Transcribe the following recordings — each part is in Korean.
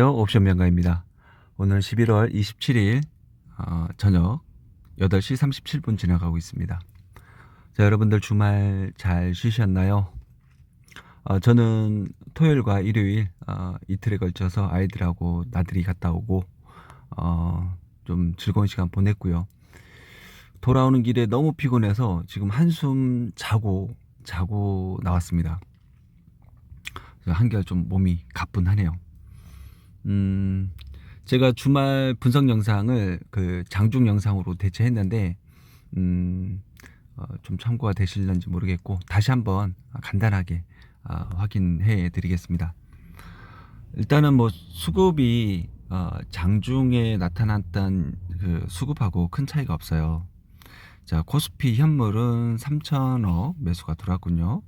옵션 명가입니다. 오늘 11월 27일 저녁 8시 37분 지나가고 있습니다. 자, 여러분들 주말 잘 쉬셨나요? 저는 토요일과 일요일 이틀에 걸쳐서 아이들하고 나들이 갔다 오고 좀 즐거운 시간 보냈고요. 돌아오는 길에 너무 피곤해서 지금 한숨 자고 나왔습니다. 한결 좀 몸이 가뿐하네요. 제가 주말 분석 영상을 그 장중 영상으로 대체했는데 좀 참고가 되실런지 모르겠고 다시 한번 간단하게 확인해 드리겠습니다. 일단은 뭐 수급이 장중에 나타났던 그 수급하고 큰 차이가 없어요. 자, 코스피 현물은 3천억 매수가 들어왔군요.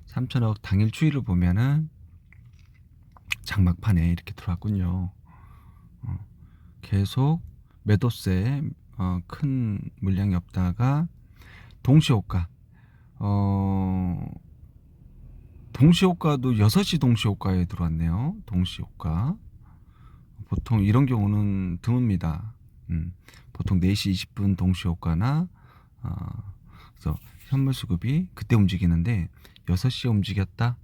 3천억 당일 추이를 보면은 장막판에 이렇게 들어왔군요. 계속 매도세 큰 물량이 없다가 동시호가 동시호가도 6시 동시호가에 들어왔네요. 동시호가 보통 이런 경우는 드뭅니다. 보통 4시 20분 동시호가나 그래서 현물 수급이 그때 움직이는데 6시에 움직였다.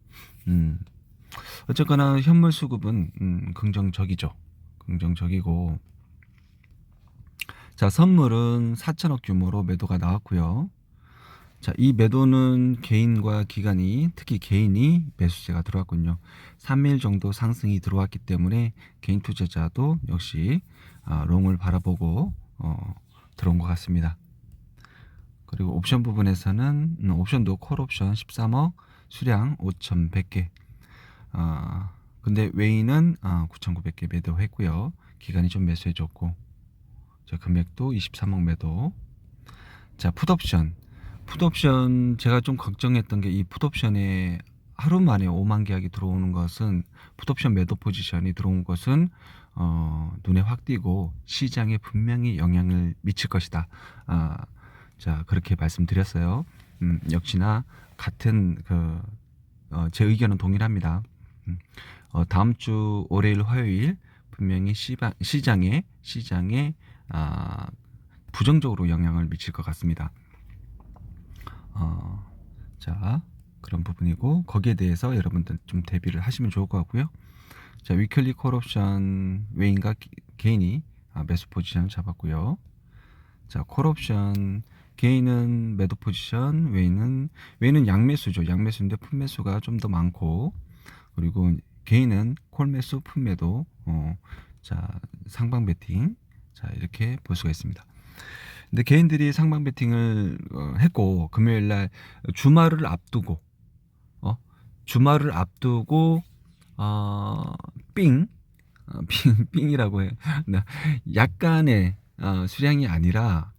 어쨌거나 현물 수급은 긍정적이죠. 긍정적이고, 자, 선물은 4천억 규모로 매도가 나왔고요. 자, 이 매도는 개인과 기관이, 특히 개인이 매수세가 들어왔군요. 3일 정도 상승이 들어왔기 때문에 개인 투자자도 역시 롱을 바라보고 들어온 것 같습니다. 그리고 옵션 부분에서는 옵션도 콜옵션 13억, 수량 5,100개. 근데 웨이는 9,900개 매도했고요. 기간이 좀 매수해줬고, 자, 금액도 23억 매도. 자, 풋옵션 제가 좀 걱정했던 게 이 풋옵션에 하루 만에 5만 계약이 들어오는 것은, 풋옵션 매도 포지션이 들어온 것은 눈에 확 띄고 시장에 분명히 영향을 미칠 것이다. 자, 그렇게 말씀드렸어요. 역시나 같은 제 의견은 동일합니다. 다음 주 월요일, 화요일 분명히 시장에 부정적으로 영향을 미칠 것 같습니다. 자, 그런 부분이고, 거기에 대해서 여러분들 좀 대비를 하시면 좋을 것 같고요. 자, 위클리 콜옵션 웨인과 개인이 매수 포지션을 잡았고요. 자, 콜옵션 개인은 매도 포지션, 웨이는 양매수죠. 양매수인데 풋매수가 좀 더 많고, 그리고 개인은 콜매수, 풋매도, 자, 상방 베팅, 자, 이렇게 볼 수가 있습니다. 근데 개인들이 상방 베팅을 했고, 금요일날 주말을 앞두고, 삥이라고 해. 약간의 수량이 아니라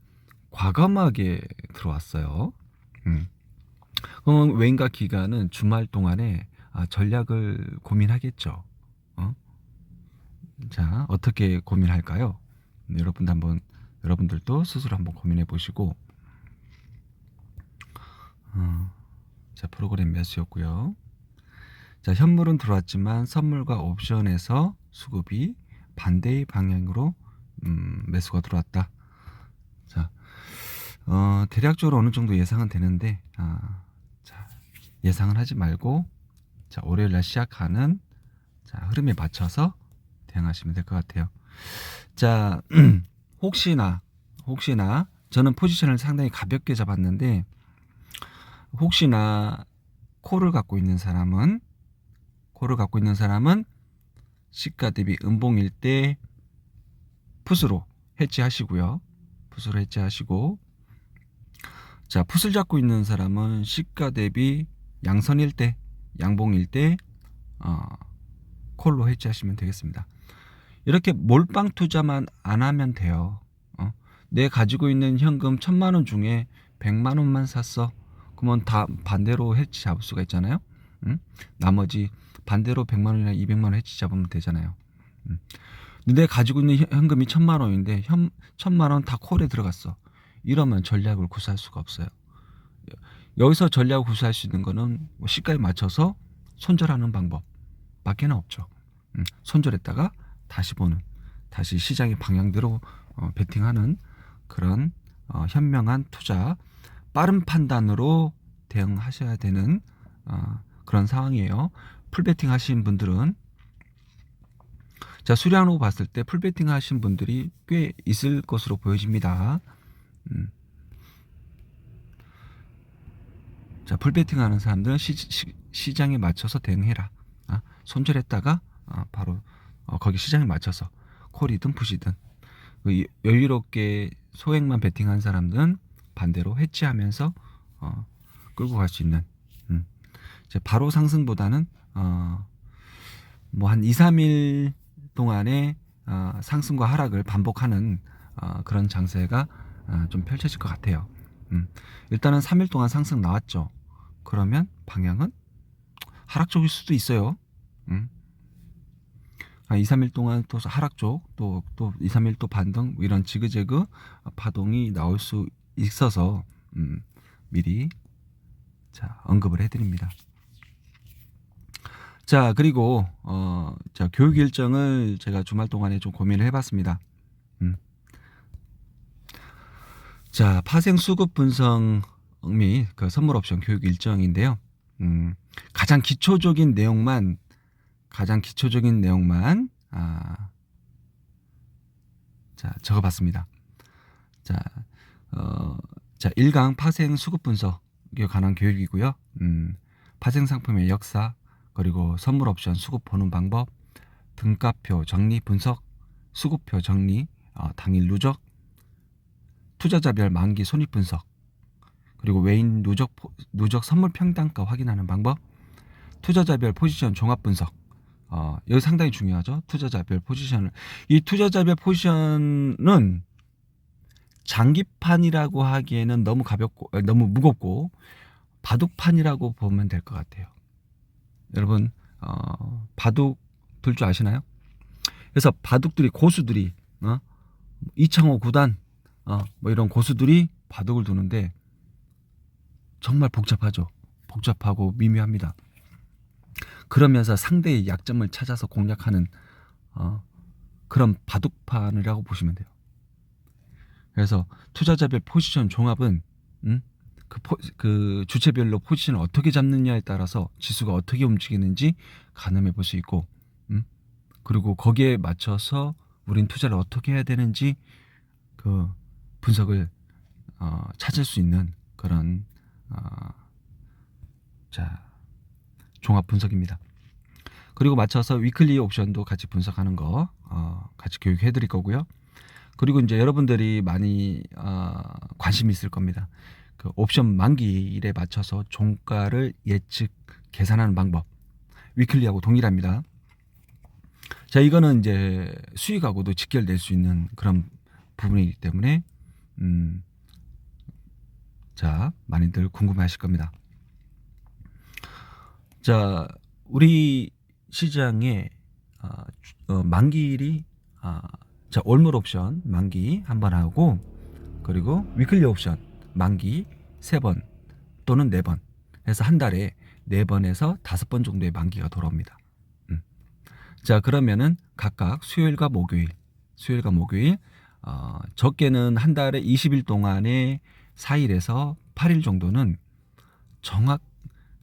과감하게 들어왔어요. 그럼 웨인과 기관은 주말 동안에 전략을 고민하겠죠. 자, 어떻게 고민할까요? 여러분들도 스스로 한번 고민해 보시고, 자, 프로그램 매수였고요. 자, 현물은 들어왔지만 선물과 옵션에서 수급이 반대의 방향으로 매수가 들어왔다. 자, 대략적으로 어느 정도 예상은 되는데, 자, 예상은 하지 말고, 자, 월요일날 시작하는 흐름에 맞춰서 대응하시면 될 것 같아요. 자, 혹시나 저는 포지션을 상당히 가볍게 잡았는데, 혹시나 콜을 갖고 있는 사람은 시가 대비 음봉일 때 풋으로 해지하시고요. 자, 풋을 잡고 있는 사람은 시가 대비 양선일 때, 양봉일 때 콜로 해지하시면 되겠습니다. 이렇게 몰빵 투자만 안 하면 돼요. 내 가지고 있는 현금 1,000만 원 중에 100만 원만 샀어. 그러면 다 반대로 해지 잡을 수가 있잖아요. 나머지 반대로 100만 원이나 200만 원 해지 잡으면 되잖아요. 내 가지고 있는 현금이 1,000만 원인데 1,000만 원 다 콜에 들어갔어. 이러면 전략을 구사할 수가 없어요. 여기서 전략을 구사할 수 있는 거는 시가에 맞춰서 손절하는 방법 밖에는 없죠. 손절했다가 다시 보는, 다시 시장의 방향대로 베팅하는 그런 현명한 투자, 빠른 판단으로 대응하셔야 되는 그런 상황이에요. 풀베팅 하신 분들은, 자, 수량으로 봤을 때 풀베팅 하신 분들이 꽤 있을 것으로 보여집니다. 자, 풀베팅 하는 사람들은 시장에 맞춰서 대응해라. 손절했다가 바로 거기 시장에 맞춰서 콜이든 풋이든, 여유롭게 소액만 베팅한 사람들은 반대로 해치하면서 끌고 갈 수 있는, 바로 상승보다는 뭐 한 2, 3일 동안의 상승과 하락을 반복하는 그런 장세가 좀 펼쳐질 것 같아요. 일단은 3일 동안 상승 나왔죠. 그러면 방향은 하락 쪽일 수도 있어요. 2, 3일 동안 또 하락 쪽, 또 2, 3일 또 반등, 이런 지그재그 파동이 나올 수 있어서 미리 언급을 해드립니다. 자, 그리고 자, 교육 일정을 제가 주말 동안에 좀 고민을 해봤습니다. 자, 파생 수급 분석 및 그 선물 옵션 교육 일정인데요. 가장 기초적인 내용만 자, 적어봤습니다. 자, 1강 파생 수급 분석에 관한 교육이고요. 파생 상품의 역사, 그리고 선물 옵션 수급 보는 방법, 등가표 정리 분석, 수급표 정리, 당일 누적, 투자자별 만기 손익 분석, 그리고 외인 누적 선물 평단가 확인하는 방법, 투자자별 포지션 종합 분석. 여기 상당히 중요하죠. 투자자별 포지션을. 이 투자자별 포지션은 장기판이라고 하기에는 너무 가볍고 너무 무겁고 바둑판이라고 보면 될 것 같아요. 여러분 바둑 둘 줄 아시나요? 그래서 바둑들이, 고수들이 이창호 구단 뭐 이런 고수들이 바둑을 두는데 정말 복잡하죠. 복잡하고 미묘합니다. 그러면서 상대의 약점을 찾아서 공략하는 그런 바둑판이라고 보시면 돼요. 그래서 투자자별 포지션 종합은 그 주체별로 포지션을 어떻게 잡느냐에 따라서 지수가 어떻게 움직이는지 가늠해 볼 수 있고, 그리고 거기에 맞춰서 우린 투자를 어떻게 해야 되는지 그 분석을 찾을 수 있는 그런 종합 분석입니다. 그리고 맞춰서 위클리 옵션도 같이 분석하는 거 같이 교육해 드릴 거고요. 그리고 이제 여러분들이 많이 관심이 있을 겁니다. 그 옵션 만기일에 맞춰서 종가를 예측 계산하는 방법, 위클리하고 동일합니다. 자, 이거는 이제 수익하고도 직결될 수 있는 그런 부분이기 때문에 자, 많이들 궁금해하실 겁니다. 자, 우리 시장에 만기일이 자, 올물 옵션 만기 한 번 하고, 그리고 위클리 옵션 만기 3번 또는 4번 해서 한 달에 4번에서 5번 정도의 만기가 돌아옵니다. 자, 그러면은 각각 수요일과 목요일 적게는 한 달에 20일 동안에 4일에서 8일 정도는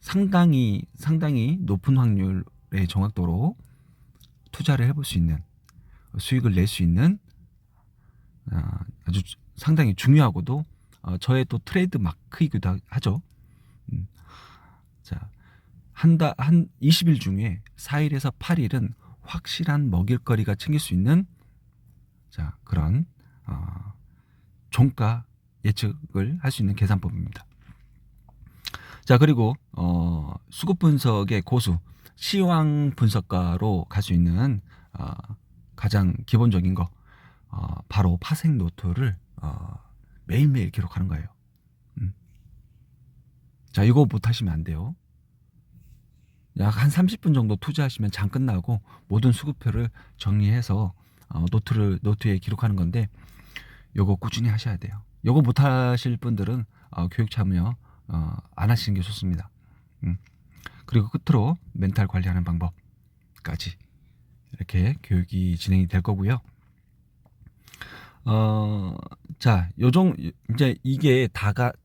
상당히 높은 확률의 정확도로 투자를 해볼 수 있는, 수익을 낼 수 있는 아주 상당히 중요하고도 저의 또 트레이드 마크이기도 하죠. 자, 한 20일 중에 4일에서 8일은 확실한 먹일거리가 챙길 수 있는 그런 종가 예측을 할 수 있는 계산법입니다. 자, 그리고 수급 분석의 고수, 시황 분석가로 갈 수 있는 가장 기본적인 거 바로 파생 노트를 매일매일 기록하는 거예요. 자, 이거 못하시면 안 돼요. 약 한 30분 정도 투자하시면 장 끝나고 모든 수급표를 정리해서 노트에 기록하는 건데, 요거 꾸준히 하셔야 돼요. 요거 못하실 분들은 교육 참여 안 하시는 게 좋습니다. 그리고 끝으로 멘탈 관리하는 방법까지 이렇게 교육이 진행이 될 거고요. 자, 이제 이게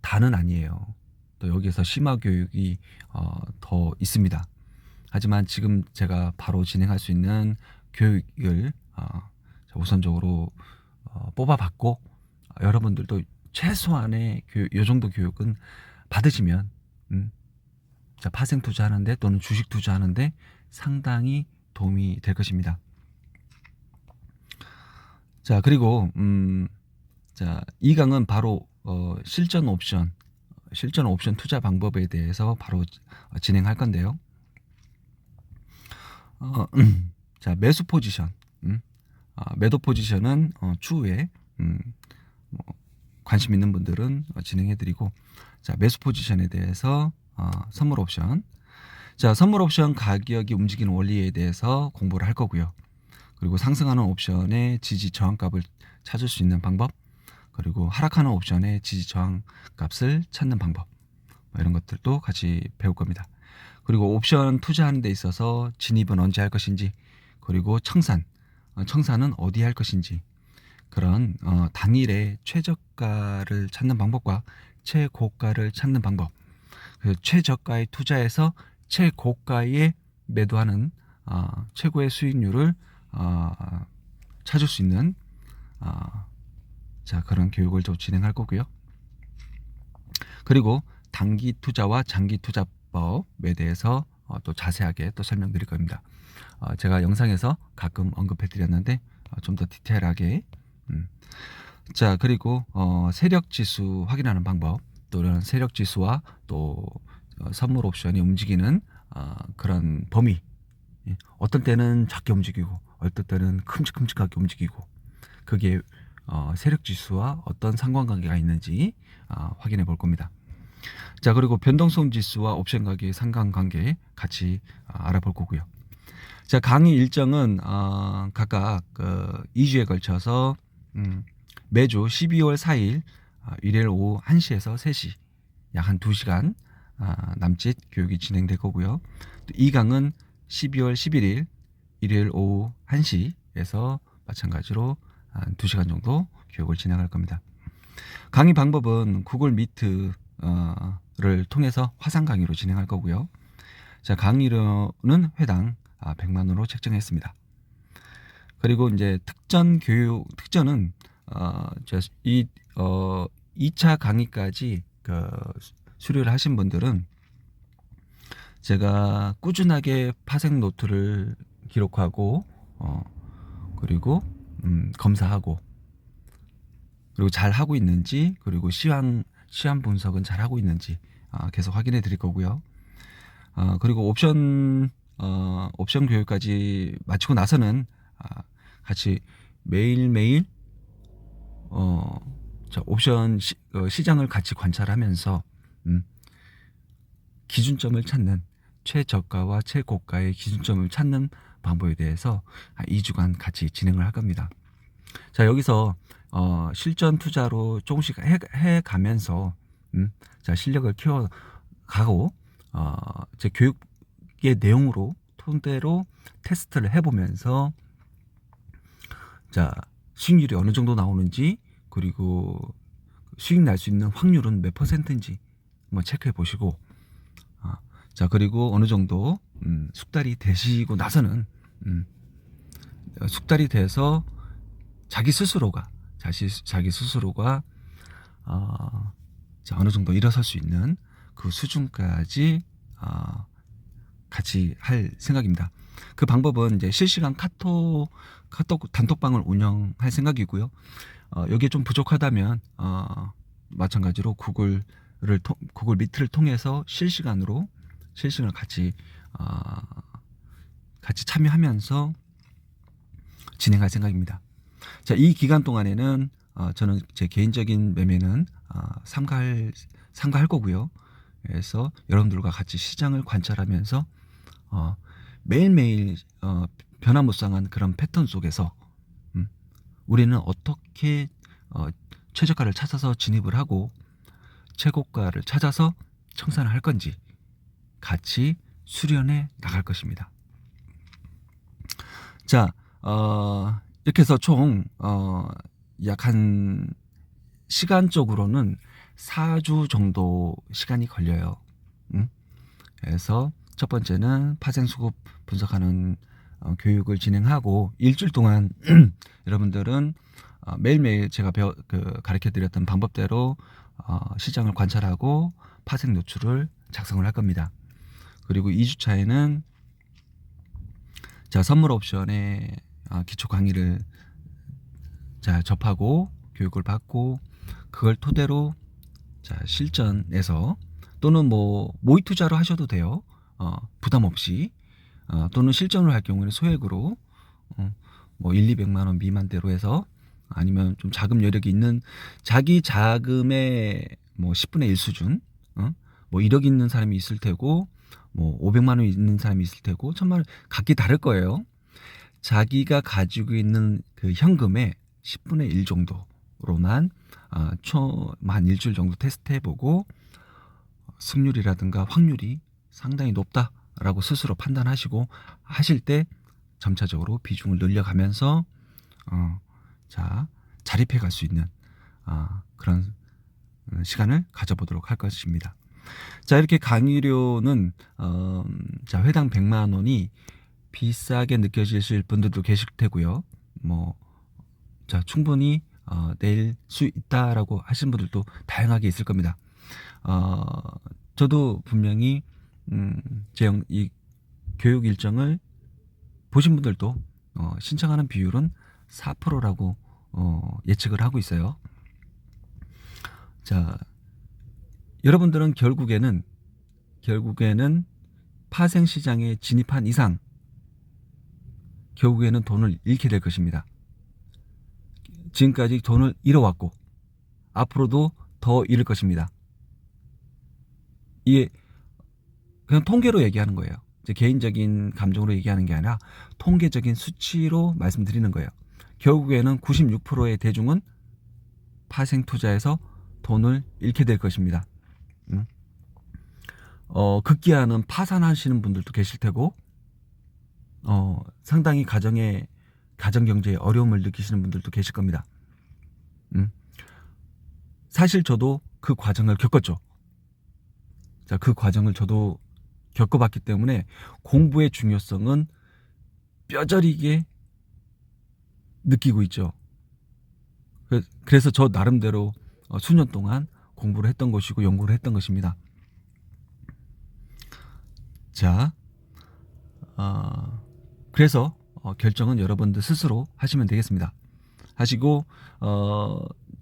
다는 아니에요. 또 여기에서 심화 교육이 더 있습니다. 하지만 지금 제가 바로 진행할 수 있는 교육을 우선적으로 뽑아봤고, 여러분들도 최소한의 요 정도 교육은 받으시면 자, 파생 투자하는데 또는 주식 투자하는데 상당히 도움이 될 것입니다. 자, 그리고 자, 이 강은 바로 실전 옵션 투자 방법에 대해서 바로 진행할 건데요. 자, 매수 포지션, 매도 포지션은 추후에 관심 있는 분들은 진행해드리고, 자, 매수 포지션에 대해서 선물 옵션, 자, 선물 옵션 가격이 움직이는 원리에 대해서 공부를 할 거고요. 그리고 상승하는 옵션의 지지 저항값을 찾을 수 있는 방법, 그리고 하락하는 옵션의 지지 저항값을 찾는 방법, 이런 것들도 같이 배울 겁니다. 그리고 옵션 투자하는 데 있어서 진입은 언제 할 것인지, 그리고 청산은 어디 할 것인지, 그런 당일의 최저가를 찾는 방법과 최고가를 찾는 방법, 최저가에 투자해서 최고가에 매도하는 최고의 수익률을 찾을 수 있는 자, 그런 교육을 좀 진행할 거고요. 그리고 단기 투자와 장기 투자법에 대해서 또 자세하게 또 설명드릴 겁니다. 제가 영상에서 가끔 언급해 드렸는데 좀 더 디테일하게. 자, 그리고 세력 지수 확인하는 방법, 또는 세력 지수와 또 선물 옵션이 움직이는 그런 범위, 어떤 때는 작게 움직이고 어떤 때는 큼직큼직하게 움직이고, 그게 세력 지수와 어떤 상관관계가 있는지 확인해 볼 겁니다. 자, 그리고 변동성 지수와 옵션 가격의 상관관계 같이 알아볼 거고요. 자, 강의 일정은 각각 2주에 걸쳐서 매주 12월 4일 일요일 오후 1시에서 3시 약 한 2시간 남짓 교육이 진행될 거고요. 또 이 강은 12월 11일 일요일 오후 1시에서 마찬가지로 한 2시간 정도 교육을 진행할 겁니다. 강의 방법은 구글 미트를 통해서 화상 강의로 진행할 거고요. 자, 강의료는 회당 100만 원으로 책정했습니다. 그리고 이제 특전은 이 2차 강의까지 수료를 하신 분들은 제가 꾸준하게 파생 노트를 기록하고 그리고 검사하고, 그리고 잘 하고 있는지, 그리고 시황 분석은 잘 하고 있는지 계속 확인해 드릴 거고요. 그리고 옵션 교육까지 마치고 나서는 같이 매일매일 옵션 시장을 같이 관찰하면서 기준점을 찾는, 최저가와 최고가의 기준점을 찾는 방법에 대해서 2주간 같이 진행을 할 겁니다. 자, 여기서 실전 투자로 조금씩 해가면서 자, 실력을 키워가고 제 교육의 내용으로 토대로 테스트를 해보면서, 자, 수익률이 어느 정도 나오는지, 그리고 수익 날 수 있는 확률은 몇 %인지 한번 체크해 보시고, 자, 그리고 어느 정도 숙달이 되시고 나서는 숙달이 돼서 자기 스스로가 자, 어느 정도 일어설 수 있는 그 수준까지 같이 할 생각입니다. 그 방법은 이제 실시간 카톡 단톡방을 운영할 생각이고요. 여기에 좀 부족하다면 마찬가지로 구글 미트를 통해서 실시간으로 같이 참여하면서 진행할 생각입니다. 자, 이 기간 동안에는 저는 제 개인적인 매매는 삼가할 거고요. 그래서 여러분들과 같이 시장을 관찰하면서 매일매일 변화무쌍한 그런 패턴 속에서 우리는 어떻게 최저가를 찾아서 진입을 하고 최고가를 찾아서 청산을 할 건지 같이 수련해 나갈 것입니다. 자, 이렇게 해서 총, 약 한, 시간적으로는 4주 정도 시간이 걸려요. 그래서 첫 번째는 파생수급 분석하는 교육을 진행하고 일주일 동안 여러분들은 매일매일 제가 가르쳐 드렸던 방법대로 시장을 관찰하고 파생 노출을 작성을 할 겁니다. 그리고 2주차에는 자, 선물 옵션의 기초 강의를 자, 접하고 교육을 받고 그걸 토대로 자, 실전에서 또는 뭐 모의 투자로 하셔도 돼요. 부담 없이 또는 실전을 할 경우에는 소액으로 뭐 1, 200만 원 미만대로 해서 아니면 좀 자금 여력이 있는 자기 자금의 뭐 10분의 1 수준, 뭐 1억 있는 사람이 있을 테고 뭐 500만 원 있는 사람이 있을 테고 1000만 원 각기 다를 거예요. 자기가 가지고 있는 그 현금의 10분의 1 정도로만 한 일주일 정도 테스트해보고 승률이라든가 확률이 상당히 높다라고 스스로 판단하시고 하실 때 점차적으로 비중을 늘려가면서 자, 자립해 갈 수 있는 그런 시간을 가져보도록 할 것입니다. 자, 이렇게 강의료는 자, 회당 100만 원이 비싸게 느껴지실 분들도 계실 테고요. 뭐, 자, 충분히 낼 수 있다라고 하신 분들도 다양하게 있을 겁니다. 저도 분명히 이 교육 일정을 보신 분들도 신청하는 비율은 4%라고 예측을 하고 있어요. 자, 여러분들은 결국에는 파생 시장에 진입한 이상 결국에는 돈을 잃게 될 것입니다. 지금까지 돈을 잃어왔고 앞으로도 더 잃을 것입니다. 이게 그냥 통계로 얘기하는 거예요. 이제 개인적인 감정으로 얘기하는 게 아니라 통계적인 수치로 말씀드리는 거예요. 결국에는 96%의 대중은 파생 투자에서 돈을 잃게 될 것입니다. 급기야는 파산하시는 분들도 계실 테고, 상당히 가정 경제에 어려움을 느끼시는 분들도 계실 겁니다. 사실 저도 그 과정을 겪었죠. 자, 그 과정을 저도 겪어봤기 때문에 공부의 중요성은 뼈저리게 느끼고 있죠. 그래서 저 나름대로 수년 동안 공부를 했던 것이고 연구를 했던 것입니다. 자, 그래서 결정은 여러분들 스스로 하시면 되겠습니다. 하시고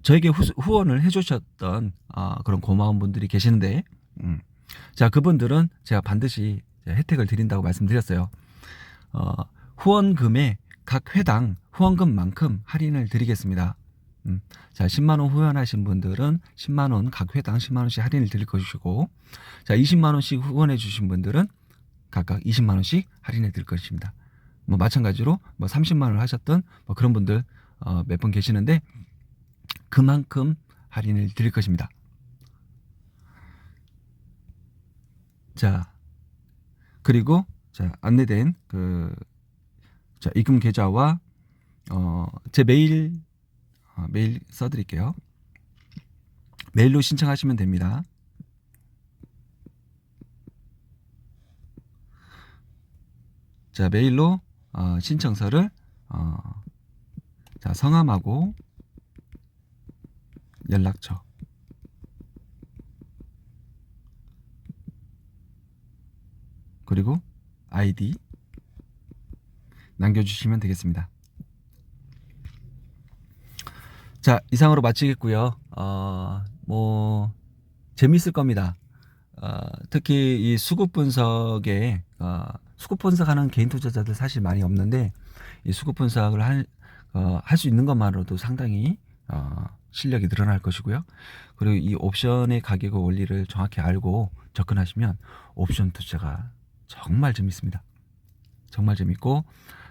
저에게 후원을 해주셨던 그런 고마운 분들이 계시는데 자, 그분들은 제가 반드시 혜택을 드린다고 말씀드렸어요. 후원금에 각 회당 후원금만큼 할인을 드리겠습니다. 자, 10만원 후원하신 분들은 10만원 각 회당 10만원씩 할인을 드릴 것이고, 자, 20만원씩 후원해 주신 분들은 각각 20만원씩 할인해 드릴 것입니다. 뭐 마찬가지로 뭐 30만원을 하셨던 뭐 그런 분들 몇 분 계시는데 그만큼 할인을 드릴 것입니다. 자, 그리고 자, 안내된 자, 입금 계좌와 제 메일 써드릴게요. 메일로 신청하시면 됩니다. 자, 메일로 신청서를 자, 성함하고 연락처 그리고 아이디 남겨주시면 되겠습니다. 자, 이상으로 마치겠고요. 뭐 재밌을 겁니다. 특히 이 수급 분석에 수급 분석하는 개인 투자자들 사실 많이 없는데 이 수급 분석을 할 수 있는 것만으로도 상당히 실력이 늘어날 것이고요. 그리고 이 옵션의 가격의 원리를 정확히 알고 접근하시면 옵션 투자가 정말 재밌습니다. 정말 재밌고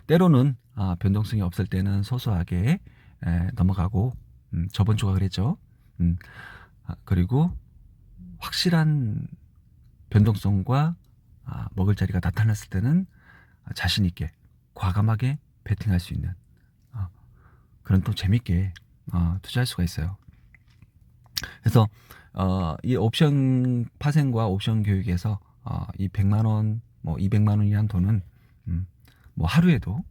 때로는 변동성이 없을 때는 소소하게 넘어가고 저번 주가 그랬죠. 그리고 확실한 변동성과 먹을 자리가 나타났을 때는 자신 있게 과감하게 베팅할 수 있는 그런 또 재밌게 투자할 수가 있어요. 그래서 이 옵션 파생과 옵션 교육에서 이 100만 원, 뭐 200만 원이란 돈은 뭐 하루에도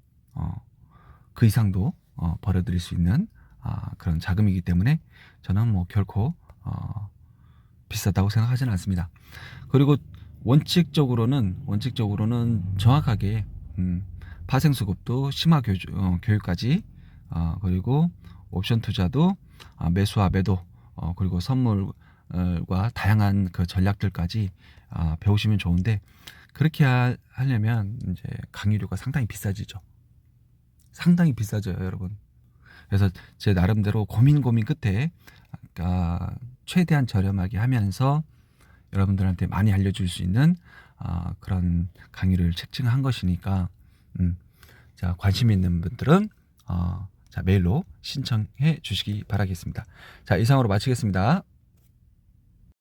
그 이상도 벌어들일 수 있는 그런 자금이기 때문에 저는 뭐 결코 비싸다고 생각하지는 않습니다. 그리고 원칙적으로는 정확하게 파생 수급도 심화 교육까지 그리고 옵션 투자도 매수와 매도 그리고 선물과 다양한 그 전략들까지 배우시면 좋은데 그렇게 하려면 이제 강의료가 상당히 비싸지죠. 상당히 비싸져요, 여러분. 그래서 제 나름대로 고민 끝에 최대한 저렴하게 하면서 여러분들한테 많이 알려줄 수 있는 그런 강의를 책정한 것이니까 자, 관심 있는 분들은 자, 메일로 신청해 주시기 바라겠습니다. 자, 이상으로 마치겠습니다.